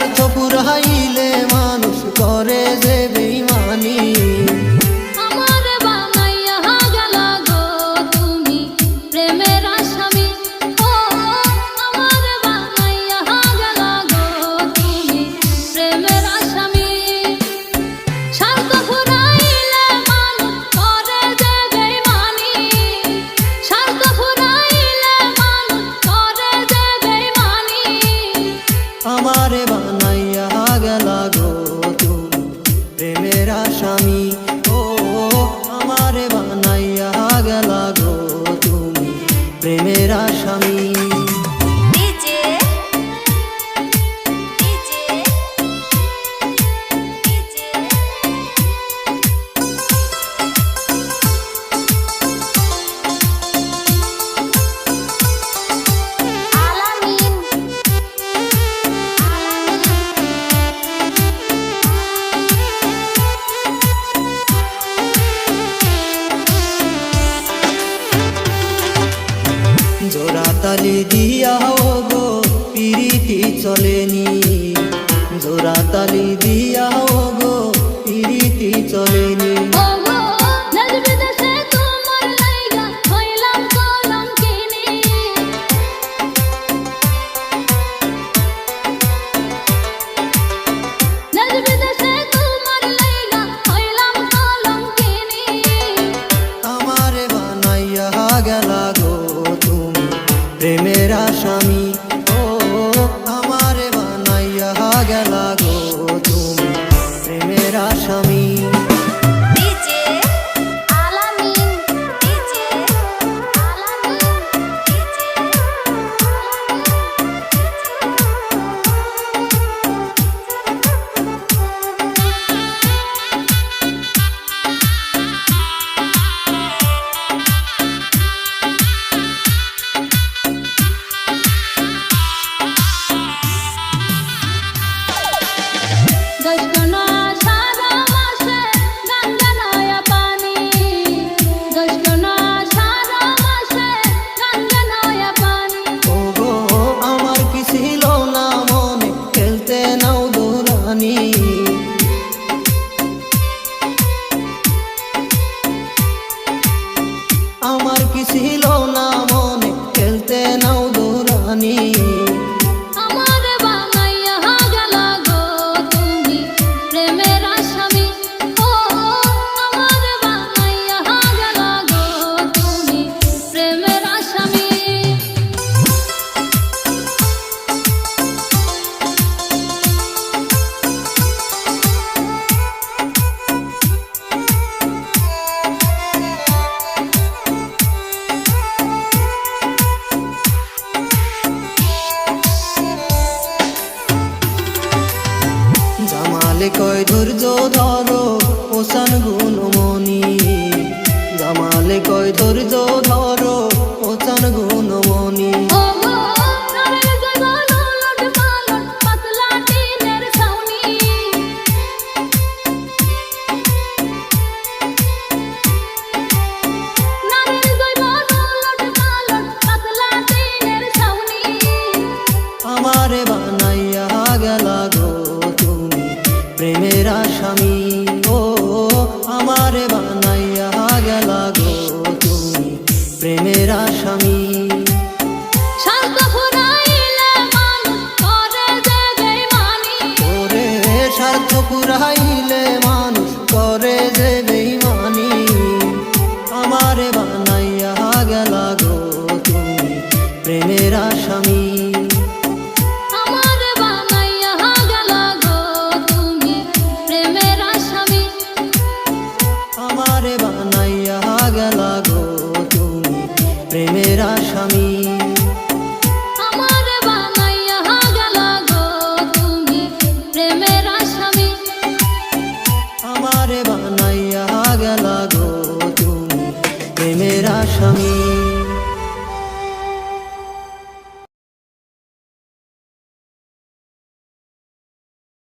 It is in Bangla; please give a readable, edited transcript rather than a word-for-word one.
স্বার্থ পুরাইলে মানুষ করে যে বেঈমানি। আমার বানাইয়া গেলা গো তুমি প্রেমের আসামি। ও আমার বানাইয়া গেলা গো তুমি প্রেমের আসামি। স্বার্থ পুরাইলে মানুষ করে যে বেঈমানি। স্বার্থ পুরাইলে মানুষ করে যে বেঈমানি। আমারে বানাইয়া গেলা গো তুমি প্রেমের আসামি। ও আমারে বানাইয়া গেলা গো তুমি প্রেমের আসামি। জোড়া তালি দিয়া গো পিরিতি চলেনি। জোড়া তালি দিয়া গো পিরিতি চলেনি। আমারে বানাইয়া গেলা গো তুমি প্রেমের আসামি। ও আমারে বানাইয়া গেলা গো তুমি প্রেমের আসামি। আমার কি ছিল না মনে খেলতে নাও দৌড়ানি। আমার বানাইয়া গেলা গো তুমি প্রেমের আসামি। ও আমার বানাইয়া গেলা গো তুমি প্রেমের আসামি। জামালে কয় ধৈর্য ধরো ওসান গুণমণি। জামালে কয় ধৈর্য ধরো ওসান গুণমণি। আমারে বানাইয়া গেলা গো তুমি প্রেমের আসামি। ও আমারে বানাইয়া গেলা গো তুমি প্রেমের আসামি। স্বার্থ পুরাইলে মানুষ করে যে বেঈমানি। ওরে স্বার্থ পুরাইলে মানুষ করে যে বেঈমানি। আমারে বানাইয়া গেলা গো তুমি প্রেমের আসামি। আমার বানাইয়া গেলা গো তুমি প্রেমের আসামি। আমারে বানাইয়া গেলা গো তুমি প্রেমের আসামি। আমার বানাইয়া গেলা গো তুমি প্রেমের আসামি। আমারে বানাইয়া গেলা গো তুমি প্রেমের আসামি।